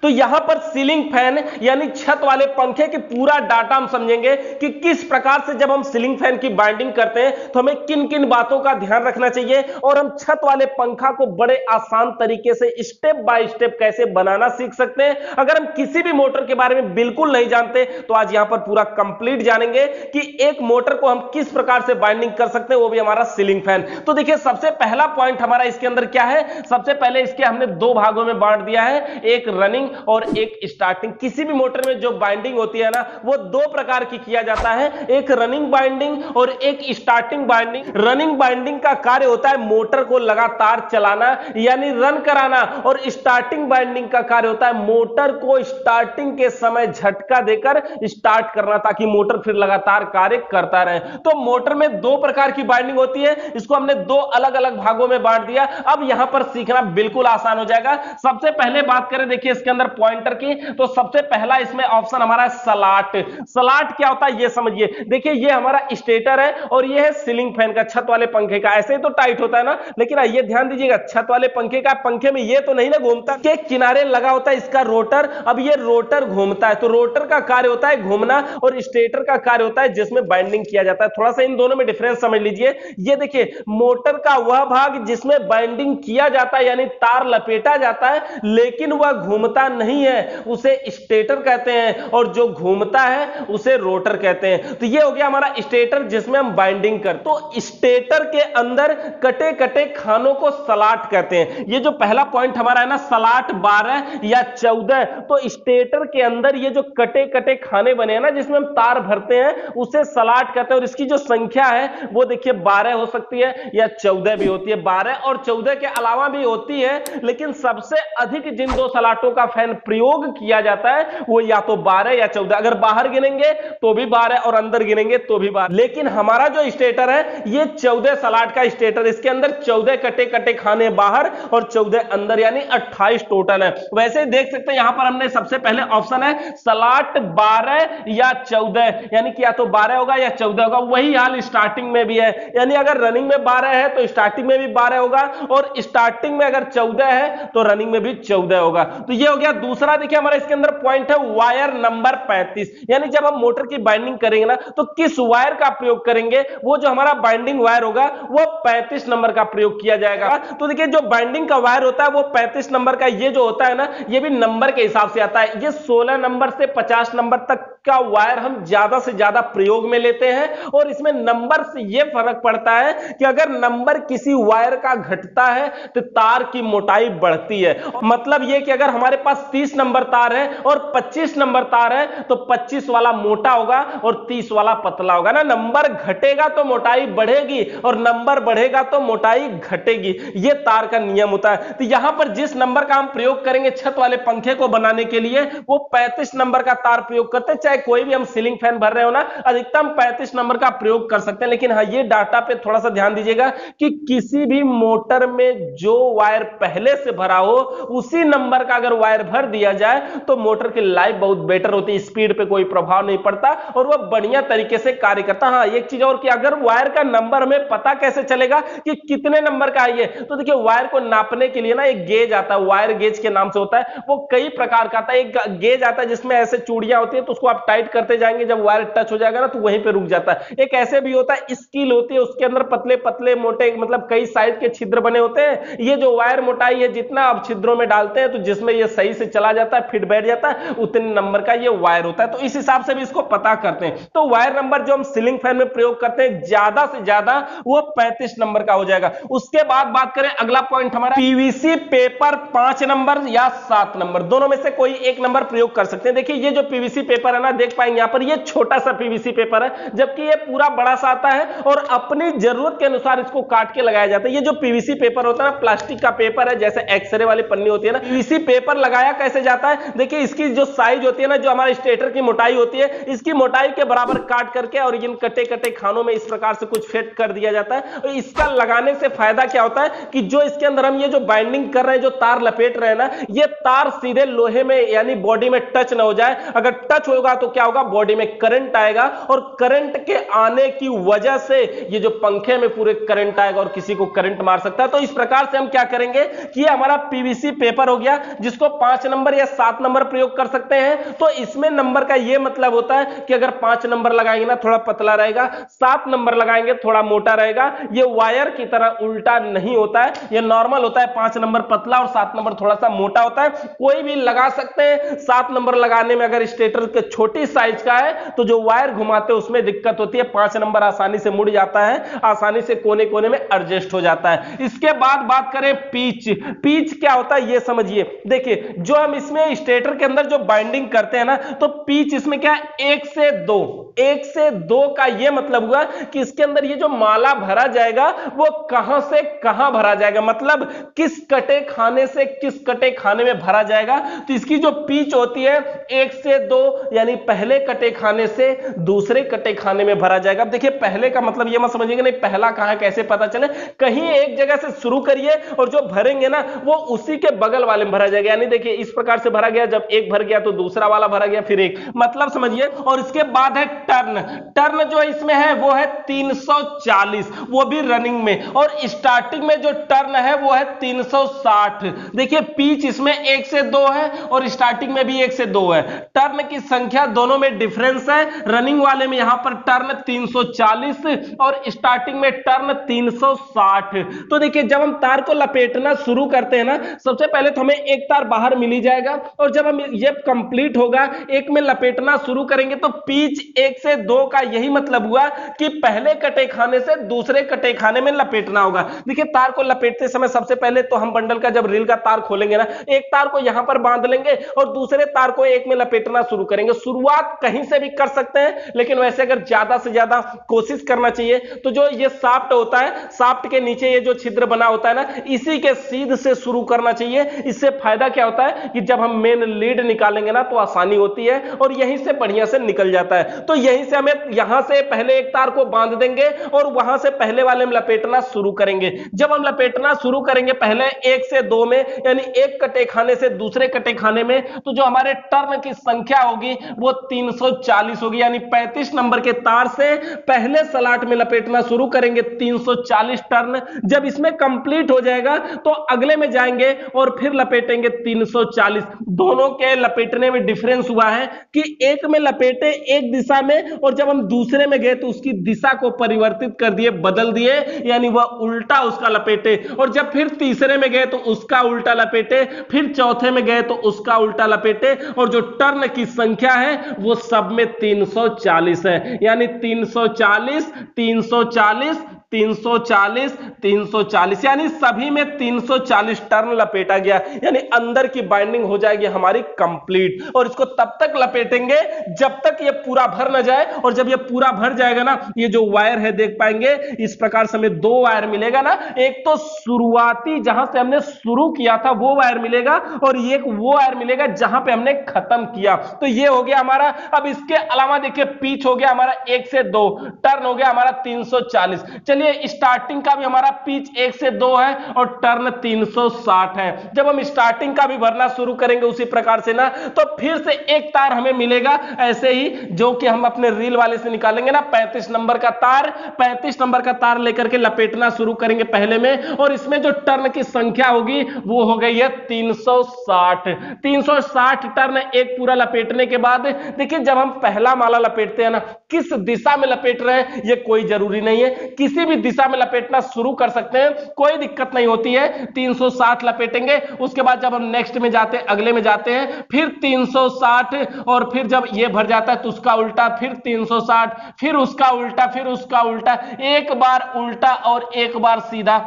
तो यहां पर सीलिंग फैन यानी छत वाले पंखे की पूरा डाटा हम समझेंगे कि किस प्रकार से जब हम सीलिंग फैन की बाइंडिंग करते हैं तो हमें किन किन बातों का ध्यान रखना चाहिए और हम छत वाले पंखा को बड़े आसान तरीके से स्टेप बाय स्टेप कैसे बनाना सीख सकते हैं। अगर हम किसी भी मोटर के बारे में बिल्कुल नहीं जानते तो आज यहां पर पूरा कंप्लीट जानेंगे कि एक मोटर को हम किस प्रकार से बाइंडिंग कर सकते हैं, वो भी हमारा सीलिंग फैन। तो देखिए सबसे पहला पॉइंट हमारा इसके अंदर क्या है, सबसे पहले इसके हमने दो भागों में बांट दिया है, एक रनिंग और एक स्टार्टिंग। किसी भी मोटर में जो बाइंडिंग होती है ना वो दो प्रकार की किया जाता है, एक रनिंग बाइंडिंग और एक स्टार्टिंग बाइंडिंग। रनिंग बाइंडिंग का कार्य होता है मोटर को लगातार चलाना यानी रन कराना, और स्टार्टिंग बाइंडिंग का कार्य होता है मोटर को स्टार्टिंग के समय झटका देकर स्टार्ट करना ताकि मोटर फिर लगातार कार्य करता रहे। तो मोटर में दो प्रकार की बाइंडिंग होती है, इसको हमने दो अलग अलग भागों में बांट दिया। अब यहां पर सीखना बिल्कुल आसान हो जाएगा। सबसे पहले बात करें देखिए इसके अंदर पॉइंटर की, तो सबसे पहला इसमें ऑप्शन हमारा है स्लॉट। स्लॉट क्या होता है ये समझिए। देखिए ये हमारा स्टेटर है और ये है सीलिंग फैन का, छत वाले पंखे का। ऐसे ही तो टाइट होता है ना, लेकिन ये ध्यान दीजिएगा छत वाले पंखे का, पंखे में ये तो नहीं ना घूमता, के किनारे लगा होता है इसका रोटर। अब ये रोटर घूमता है तो रोटर का कार्य होता है घूमना और स्टेटर का कार्य होता है जिसमें बाइंडिंग किया जाता है। थोड़ा सा इन दोनों में डिफरेंस समझ लीजिए। ये देखिए मोटर का वह भाग जिसमें बाइंडिंग किया जाता है यानी तार लपेटा जाता है लेकिन वह घूमता नहीं है, उसे स्टेटर कहते हैं, और जो घूमता है उसे रोटर कहते हैं। तो ये हो गया हमारा स्टेटर जिसमें हम बाइंडिंग करते। तो स्टेटर के अंदर कटे कटे खानों को स्लॉट कहते हैं। ये जो पहला पॉइंट हमारा है ना स्लॉट 12 या 14, तो स्टेटर के अंदर ये जो कटे कटे खाने बने हैं ना जिसमें हम तार भरते हैं उसे स्लॉट कहते हैं। और इसकी जो संख्या है वो देखिए 12 हो सकती है या 14 भी होती है। 12 और 14 के अलावा भी होती है, लेकिन सबसे अधिक जिन दो स्लॉटों का फैन प्रयोग किया जाता है वो या तो 12 या 14। अगर बाहर गिनेंगे तो भी 12 और अंदर गिनेंगे तो भी 12। लेकिन हमारा जो स्टेटर है ये 14 स्लॉट का स्टेटर, इसके अंदर 14 कटे कटे खाने बाहर और 14 अंदर यानी 28 टोटल है। वैसे देख सकते हैं यहां पर हमने सबसे पहले ऑप्शन है स्लॉट 12 या 14, यानी कि या तो 12 होगा या 14 होगा। वही हाल स्टार्टिंग में भी है, यानी अगर रनिंग में 12 है तो स्टार्टिंग में भी 12 होगा, और स्टार्टिंग में अगर 14 है तो रनिंग में भी 14 होगा। तो ये हो गया दूसरा। देखिए हमारा इसके अंदर पॉइंट है वायर नंबर 35, यानी जब हम मोटर की बाइंडिंग करेंगे ना तो किस वायर का प्रयोग करेंगे, वो जो हमारा बाइंडिंग वायर होगा वो 35 नंबर का प्रयोग किया जाएगा। तो देखिए जो बाइंडिंग का वायर होता है वो 35 नंबर का, ये जो होता है ना ये भी नंबर के हिसाब से आता है। ये 16 नंबर से 50 नंबर तक का वायर हम ज्यादा से ज्यादा प्रयोग में लेते हैं, और इसमें नंबर से यह फर्क पड़ता है कि अगर नंबर किसी वायर का घटता है तो तार की मोटाई बढ़ती है। मतलब यह कि अगर हमारे पास 30 नंबर तार है और 25 नंबर तार है तो 25 वाला मोटा होगा और 30 वाला पतला होगा ना। नंबर घटेगा तो मोटाई बढ़ेगी और नंबर बढ़ेगा तो मोटाई घटेगी, यह तार का नियम होता है। तो यहां पर जिस नंबर का हम प्रयोग करेंगे छत वाले पंखे को बनाने के लिए वो 35 नंबर का तार प्रयोग करते हैं। चाहे कोई भी हम सीलिंग फैन भर रहे हो ना, अधिकतम 35 नंबर का प्रयोग कर सकते हैं। लेकिन हाँ ये डाटा पे थोड़ा सा ध्यान दीजिएगा कि किसी भी मोटर में जो वायर पहले से भरा हो उसी नंबर का अगर वायर भर दिया जाए तो मोटर की लाइफ बहुत बेटर होती है, स्पीड पे कोई प्रभाव नहीं पड़ता और वह बढ़िया तरीके से कार्य करता। हाँ एक चीज और कि अगर वायर का नंबर हमें पता कैसे चलेगा कि कितने नंबर का है, तो देखिए वायर को नापने के लिए ना एक गेज आता है, वायर गेज के नाम से होता है। वो कई प्रकार का आता है। एक गेज आता है जिसमें ऐसे चूड़ियां होती है, तो उसको आप टाइट करते जाएंगे, जब वायर टच हो जाएगा ना तो वहीं पे रुक जाता है। एक ऐसे भी होता है स्कील होती है, उसके अंदर पतले पतले मोटे मतलब कई साइज के छिद्र बने होते हैं। ये जो वायर मोटाई है जितना आप छिद्रों में डालते हैं तो जिसमें ये सही से चला जाता है, फिट बैठ जाता है, उतने नंबर का ये वायर होता है। तो इस हिसाब से भी इसको पता करते हैं। तो वायर नंबर जो हम सीलिंग फैन में प्रयोग करते हैं ज्यादा से ज्यादा वो 35 नंबर का हो जाएगा। उसके बाद बात करें अगला पॉइंट हमारा पीवीसी पेपर 5 नंबर या 7 नंबर, दोनों में से कोई एक नंबर प्रयोग कर सकते हैं। देखिए ये जो पीवीसी पेपर है ना, देख पाएंगे यहां पर ये छोटा सा पीवीसी पेपर है, जबकि ये पूरा बड़ा सा आता है और अपनी जरूरत के अनुसार इसको काट के लगाया जाता है। ये जो पीवीसी पेपर होता है ना, प्लास्टिक का पेपर है, जैसे एक्सरे वाली पन्नी होती है ना, पीवीसी पेपर लगाया कैसे जाता है। देखिए इसकी जो साइज होती है ना, जो हमारे स्टेटर की मोटाई होती है, इसकी मोटाई के बराबर काट करके और इन कटे कटे खानों में इस प्रकार से कुछ फिट कर दिया जाता है। और इसका लगाने से फायदा क्या होता है कि जो इसके अंदर हम ये जो बाइंडिंग कर रहे हैं, जो तार लपेट रहे हैं ना, ये तार सीधे लोहे में यानी बॉडी में टच ना हो जाए। अगर टच होगा तो क्या होगा, बॉडी में करंट आएगा और करंट के आने की वजह से ये जो पंखे में पूरे करंट आएगा और किसी को करंट मार सकता है। तो इस प्रकार से हम क्या करेंगे कि ये हमारा पीवीसी पेपर हो गया जिसको 5 नंबर या 7 नंबर प्रयोग कर सकते हैं। तो इसमें नंबर का ये मतलब होता है कि अगर 5 नंबर लगाएंगे ना थोड़ा पतला रहेगा, 7 नंबर लगाएंगे थोड़ा मोटा रहेगा। ये वायर की तरह उल्टा नहीं होता है, ये नॉर्मल होता है, 5 नंबर पतला और 7 नंबर थोड़ा सा मोटा होता है। कोई भी लगा सकते हैं। 7 नंबर लगाने में अगर स्टेटर के छोटी साइज का है तो जो वायर घुमाते हैं उसमें दिक्कत होती है, 5 नंबर आसानी से मुड़ जाता है, आसानी से कोने कोने में एडजस्ट हो जाता है। इसके बाद बात करें पीच। पीच क्या होता है ये समझिए। देखिए जो हम इसमें स्टेटर के अंदर जो बाइंडिंग करते हैं ना, तो पीच इसमें क्या है, 1 से 2, 1 से 2 का ये मतलब हुआ कि इसके अंदर ये जो माला भरा जाएगा वो कहां से कहां भरा जाएगा, मतलब किस कटे खाने से किस कटे खाने में भरा जाएगा। तो इसकी जो पीच होती है 1 से 2 यानी पहले कटे खाने से दूसरे कटे खाने में भरा जाएगा। अब देखिए पहले का मतलब ये मत समझिएगा नहीं पहला कहां है कैसे पता चले, कहीं एक जगह से शुरू करिए और जो भरेंगे ना वो उसी के बगल वाले में भरा जाएगा। यानी देखिए इस प्रकार से भरा गया, जब एक भर गया तो दूसरा वाला भरा गया, फिर एक, मतलब समझिए। और इसके बाद है टर्न। टर्न जो इसमें है वो है 340, वो भी रनिंग में, और स्टार्टिंग में जो टर्न है वो है 360। देखिए पीच इसमें 1 से 2 है और स्टार्टिंग में भी 1 से 2 है। टर्न की संख्या दोनों में डिफरेंस है, रनिंग वाले में यहां पर टर्न 340 और स्टार्टिंग में टर्न 360। तो देखिए जब हम तार को लपेटना शुरू करते हैं ना, सबसे पहले तो हमें एक तार बाहर मिल ही जाएगा और जब हम ये कंप्लीट होगा एक में लपेटना शुरू करेंगे तो पीच 1 से 2 का यही मतलब हुआ कि पहले कटे खाने से दूसरे कटे खाने में लपेटना होगा। देखिए तार को लपेटते समय सबसे पहले तो हम बंडल का जब रील का तार खोलेंगे ना, एक तार को यहां पर बांध लेंगे और दूसरे तार को एक में लपेटना शुरू करेंगे। शुरुआत कहीं से भी कर सकते हैं, लेकिन वैसे अगर ज्यादा से ज्यादा कोशिश करना चाहिए तो जो ये शाफ्ट होता है, शाफ्ट के नीचे ये जो छिद्र बना होता है ना, इसी के सीध से शुरू करना चाहिए। इससे फायदा क्या होता है कि जब हम मेन लीड निकालेंगे ना तो आसानी होती है और यहीं से बढ़िया से निकल जाता है। तो यहीं से हमें यहां से पहले एक तार को बांध देंगे और वहां से पहले वाले में लपेटना शुरू करेंगे। जब हम लपेटना शुरू करेंगे पहले 1 से 2 में, यानी एक कटे खाने से दूसरे कटे खाने में, तो जो हमारे टर्न की संख्या होगी वो 340 होगी। यानी 35 नंबर के तार से पहले सलाट में लपेटना शुरू करेंगे 340 टर्न। जब इसमें कंप्लीट हो जाएगा तो अगले में जाएंगे और फिर लपेटेंगे 340। दोनों के लपेटने में डिफरेंस हुआ है कि एक में लपेटे एक दिशा में और जब हम दूसरे में गए तो उसकी दिशा को परिवर्तित कर दिए, बदल दिए, यानी वह उल्टा उसका लपेटे। और जब फिर तीसरे में गए तो उसका उल्टा लपेटे, फिर चौथे में गए तो उसका उल्टा लपेटे। और जो टर्न की संख्या है वो सब में 340 है, यानी 340 340 340 340, यानी सभी में 340 टर्न लपेटा गया, यानी अंदर की बाइंडिंग हो जाएगी हमारी कंप्लीट। और इसको तब तक लपेटेंगे जब तक ये पूरा भर ना जाए, और जब ये पूरा भर जाएगा ना, ये जो वायर है देख पाएंगे इस प्रकार से हमें 2 वायर मिलेगा ना, एक तो शुरुआती जहां से हमने शुरू किया था वो वायर मिलेगा और एक वो वायर मिलेगा जहां पे हमने खत्म किया। तो ये हो गया हमारा। अब इसके अलावा देखिए पीच हो गया हमारा 1 से 2, टर्न हो गया हमारा 340। चलिए स्टार्टिंग का भी हमारा पीच 1 से 2 है और टर्न 360 है। जब हम स्टार्टिंग का भी भरना शुरू करेंगे उसी प्रकार से ना, तो फिर से एक तार हमें मिलेगा ऐसे ही, जो कि हम अपने रील वाले से निकालेंगे ना, 35 नंबर का तार। 35 नंबर का तार लेकर के लपेटना शुरू करेंगे पहले में, और इसमें जो टर्न की संख्या होगी वो हो गई है 360। 360 टर्न एक पूरा लपेटने के बाद देखिए जब हम पहला माला लपेटते हैं ना, किस दिशा में लपेट रहे हैं ये कोई जरूरी नहीं है, किसी भी दिशा में लपेटना शुरू कर सकते हैं, कोई दिक्कत नहीं होती है। 360 लपेटेंगे, उसके बाद जब हम नेक्स्ट में जाते हैं, अगले में जाते हैं, फिर 360, और फिर जब ये भर जाता है तो उसका उल्टा, फिर 360, फिर उसका उल्टा, फिर उसका उल्टा, एक बार उल्टा और एक बार सीधा,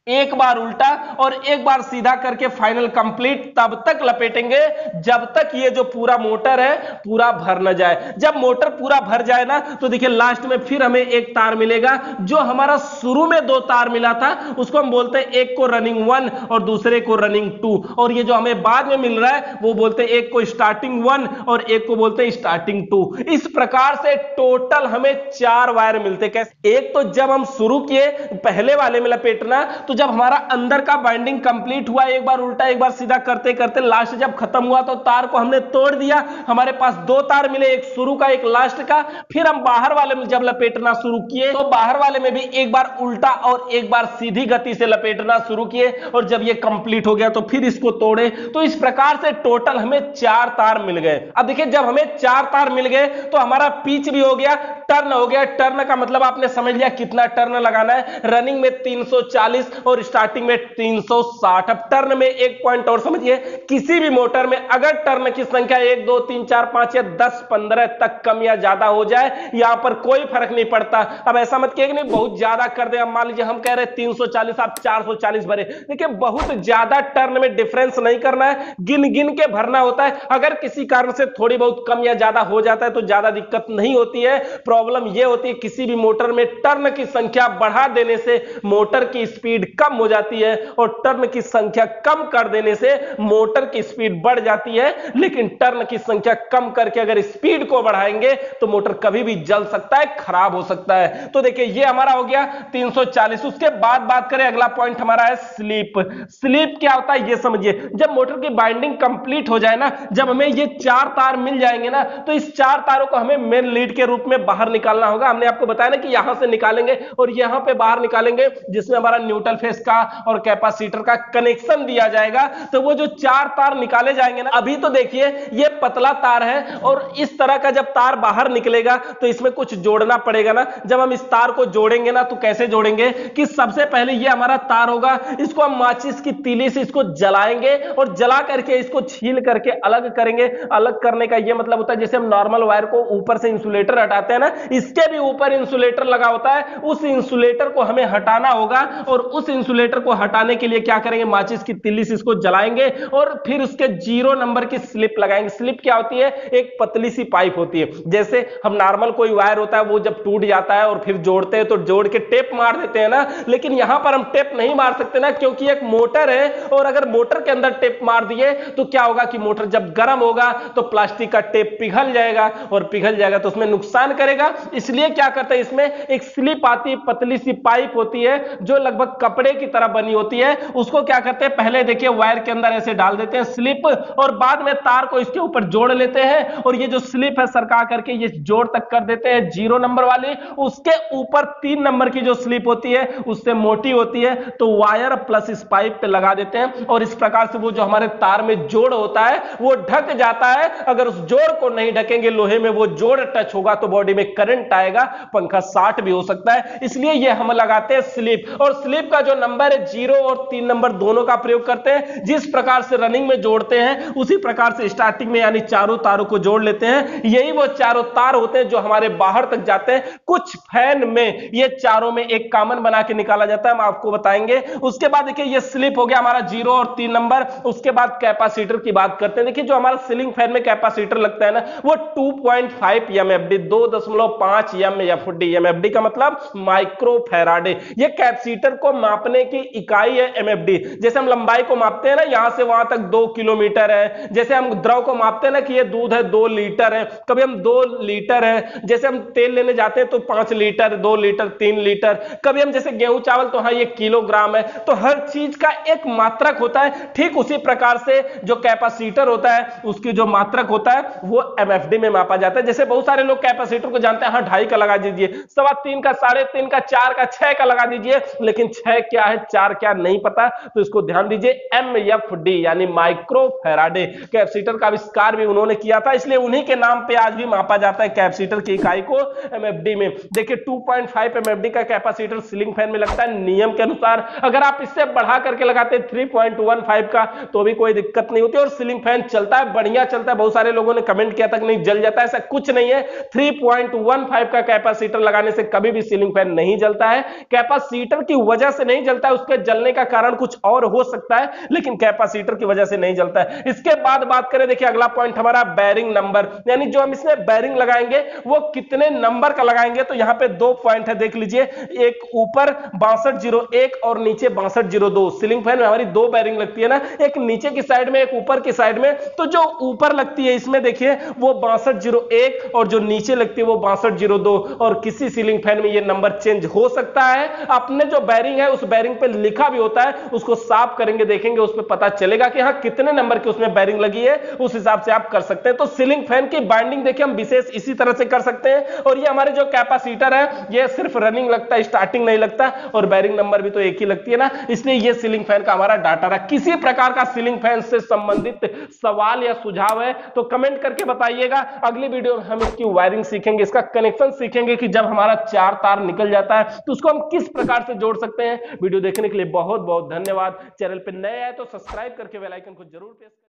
एक बार उल्टा और एक बार सीधा करके फाइनल कंप्लीट तब तक लपेटेंगे जब तक ये जो पूरा मोटर है पूरा भर न जाए। जब मोटर पूरा भर जाए ना, तो देखिए लास्ट में फिर हमें एक तार मिलेगा, जो हमारा शुरू में 2 तार मिला था उसको हम बोलते हैं एक को रनिंग 1 और दूसरे को रनिंग 2, और ये जो हमें बाद में मिल रहा है वो बोलते हैं एक को स्टार्टिंग 1 और एक को बोलते हैं स्टार्टिंग 2। इस प्रकार से टोटल हमें 4 वायर मिलते। कैसे? एक तो जब हम शुरू किए पहले वाले में लपेटना, तो जब हमारा अंदर का बाइंडिंग कंप्लीट हुआ, एक बार उल्टा एक बार सीधा करते करते लास्ट जब खत्म हुआ तो तार को हमने तोड़ दिया। हमारे पास दो तार मिले, एक शुरू का एक लास्ट का। फिर हम बाहर वाले में जब लपेटना शुरू किए तो बाहर वाले में भी एक बार उल्टा और एक बार सीधी गति से लपेटना शुरू किए, और जब ये कंप्लीट हो गया तो फिर इसको तोड़े। तो इस प्रकार से टोटल हमें 4 तार मिल गए। अब देखिए जब हमें 4 तार मिल गए तो हमारा पिच भी हो गया, टर्न हो गया। टर्न का मतलब आपने समझ लिया कितना टर्न लगाना है। रनिंग में 340 और स्टार्टिंग में 360। अब टर्न में एक पॉइंट और समझिए, किसी भी मोटर में अगर टर्न की संख्या 1 2 3 4 5 या 10 15 तक कम या ज्यादा हो जाए, यहां पर कोई फर्क नहीं पड़ता। अब ऐसा मत कहिए नहीं बहुत ज्यादा कर दे। अब मान लीजिए हम कह रहे 340, आप 440 भरे। देखिए बहुत ज्यादा टर्न में डिफरेंस नहीं करना है, गिन गिन के भरना होता है। अगर किसी कारण से थोड़ी बहुत कम या ज्यादा हो जाता है तो ज्यादा दिक्कत नहीं होती है। प्रॉब्लम यह होती है किसी भी मोटर में टर्न की संख्या बढ़ा देने से मोटर की स्पीड कम हो जाती है, और टर्न की संख्या कम कर देने से मोटर की स्पीड बढ़ जाती है। लेकिन टर्न की संख्या कम करके अगर स्पीड को बढ़ाएंगे तो मोटर कभी भी जल सकता है, खराब हो सकता है। तो देखिए ये हमारा हो गया 340। उसके बाद बात करें, अगला पॉइंट हमारा है स्लीप। स्लीप क्या होता है ये समझिए। जब मोटर की बाइंडिंग कंप्लीट हो जाए ना, जब हमें ये 4 तार मिल जाएंगे ना, तो इस 4 तारों को हमें मेन लीड के रूप में बाहर निकालना होगा। हमने आपको बताया ना कि यहां से निकालेंगे और यहां पे बाहर निकालेंगे, जिसमें हमारा न्यूट्रल फेस का और कैपेसिटर का कनेक्शन दिया जाएगा। तो वो जो 4 तार निकाले जाएंगे ना, अभी तो देखिए ये पतला तार है, और इस तरह का जब तार बाहर निकलेगा तो इसमें कुछ जोड़ना पड़ेगा ना। जब हम इस तार को जोड़ेंगे ना तो कैसे जोड़ेंगे कि सबसे पहले ये हमारा तार होगा, इसको हम माचिस की तीली से इसको जलाएंगे और जला करके इसको छील करके अलग करेंगे। अलग करने का ये मतलब होता है जैसे हम नॉर्मल वायर को ऊपर से इंसुलेटर हटाते हैं ना, इसके भी ऊपर इंसुलेटर लगा होता है। उस इंसुलेटर को हमें हटाना होगा, और उस इंसुलेटर को हटाने के लिए क्या करेंगे, माचिस की तीली से इसको जलाएंगे और फिर उसके 0 नंबर की स्लिप लगाएंगे। स्लिप क्या होती है, एक पतली सी पाइप होती है। जैसे हम नॉर्मल कोई वायर होता है वो जब टूट जाता है और फिर जोड़ते हैं तो जोड़ के टेप मार देते हैं ना, लेकिन यहां पर हम टेप नहीं मार सकते ना, क्योंकि एक मोटर है, और अगर मोटर के अंदर टेप मार दिए तो क्या होगा कि मोटर जब गर्म होगा तो प्लास्टिक का टेप पिघल जाएगा, और पिघल जाएगा तो उसमें नुकसान करेगा। इसलिए क्या करते हैं, इसमें एक स्लिप आती है, पतली सी पाइप होती है जो लगभग कपड़े की तरह बनी होती है। उसको क्या करते हैं, पहले देखिए वायर के अंदर ऐसे डाल देते हैं स्लिप, और बाद में तार को इसके ऊपर जोड़ लेते हैं, और ये जो स्लिप है सरका करके ये जोड़ तक कर देते हैं 0 नंबर वाली। उसके ऊपर 3 नंबर की जो स्लिप होती है उससे मोटी होती है, तो वायर प्लस इस पाइप पे लगा देते हैं, और इस प्रकार से वो जो हमारे तार में जोड़ होता है वो ढक जाता है। अगर उस जोड़ को नहीं ढकेंगे, लोहे में वो जोड़ टच होगा तो बॉडी में करंट आएगा, पंखा शॉर्ट भी हो सकता है। इसलिए ये हम लगाते हैं स्लिप, और स्लिप का जो नंबर है 0 और 3 नंबर दोनों का प्रयोग करते हैं। जिस प्रकार से रनिंग में जोड़ते हैं उसी प्रकार से स्टार्टिंग में यानी चारों तारों को जोड़ लेते हैं। यही वो चारों तार होते हैं जो हमारे बाहर तक जाते हैं। कुछ फैन में ये चारों में एक कॉमन बना के निकाला जाता है, हम आपको बताएंगे। उसके बाद देखिए ये स्लिप हो गया हमारा 0 और 3 नंबर। उसके बाद कैपेसिटर की बात करते हैं। देखिए जो हमारा सीलिंग फैन में कैपेसिटर लगता है ना, वो 2.5 एमएफडी 2.5 एमएफडी। एमएफडी का मतलब माइक्रो फैराडे। ये कैपेसिटर को मापने की इकाई है एमएफडी। जैसे हम लंबाई को मापते हैं ना, यहां से वहां तक 2 किलोमीटर है। जैसे हम द्रव को मापते हैं ना कि ये दूध है 2 लीटर है, कभी हम 2 लीटर है। जैसे हम तेल लेने जाते हैं तो 5 लीटर, 2 लीटर, 3 लीटर। कभी हम जैसे गेहूं चावल तो हाँ ये किलोग्राम है। तो हर चीज का एक मात्रक होता है। ठीक उसी प्रकार से जो कैपेसिटर होता है उसकी जो मात्रक होता है वो एमएफडी में मापा जाता है। जैसे बहुत सारे लोग कैपेसिटर को जानते हैं, हाँ 2.5 का लगा दीजिए, 3.25 का, 3.5 का, 4 का, 6 का लगा दीजिए, लेकिन 6 क्या है 4 क्या नहीं पता। तो इसको ध्यान दीजिए, एमएफडी यानी माइक्रो फैराडे। कैपेसिटर का आविष्कार भी उन्होंने किया था, इसलिए उन्हीं के नाम पे आज भी मापा जाता है कैपेसिटर की इकाई को एमएफडी में। देखिए 2.5 एमएफडी का कैपेसिटर सीलिंग फैन में लगता है नियम के अनुसार। अगर आप इससे बढ़ा करके लगाते हैं 3.15 का तो भी कोई दिक्कत नहीं होती, और सीलिंग फैन चलता है, बढ़िया चलता है। बहुत सारे लोगों ने कमेंट किया था कि नहीं जल जाता है, ऐसा कुछ नहीं है। 3.15 का कैपेसिटर लगाने से कभी भी सीलिंग फैन नहीं जलता है। कैपेसिटर की वजह से नहीं जलता है, उसके जलने का कारण कुछ और हो सकता है, लेकिन कैपेसिटर की वजह से नहीं जलता है। इसके बाद बात करें, देखिए अगला पॉइंट हमारा बैरिंग नंबर, यानी जो हम इसमें बैरिंग लगाएंगे वो कितने नंबर का लगाएंगे। तो यहां पे 2 पॉइंट है, देख लीजिए, एक ऊपर 6201 और नीचे 6202। सीलिंग फैन में हमारी 2 बैरिंग लगती है ना, एक नीचे की साइड में, एक ऊपर की साइड में। तो जो ऊपर लगती है इसमें देखिए वो 6201 और जो नीचे लगती है वो 6202 और किसी सीलिंग फैन में ये नंबर चेंज हो सकता है। अपने जो बैरिंग है उस बैरिंग पे लिखा भी होता है, उसको साफ करेंगे देखेंगे, उसमें पता चलेगा कि हाँ कितने नंबर की उसमें बैरिंग लगी है, उस हिसाब से आप कर सकते हैं। तो सीलिंग फैन की बाइंडिंग देखिए हम विशेष इसी तरह से कर सकते हैं। और ये हमारे जो कैपेसिटर है ये सिर्फ रनिंग लगता है, स्टार्टिंग नहीं लगता, और बैरिंग नंबर भी तो एक ही लगती है ना, इसलिए ये सीलिंग फैन का हमारा डाटा रहा। किसी प्रकार का सीलिंग फैन से संबंधित सवाल या सुझाव है तो कमेंट करके बताइएगा। अगली वीडियो में हम इसकी वायरिंग सीखेंगे, इसका कनेक्शन सीखेंगे कि जब हमारा 4 तार निकल जाता है तो उसको हम किस प्रकार से जोड़ सकते हैं। वीडियो देखने के लिए बहुत बहुत धन्यवाद। चैनल पर नए आए तो सब्सक्राइब करके बेल आइकन को जरूर प्रेस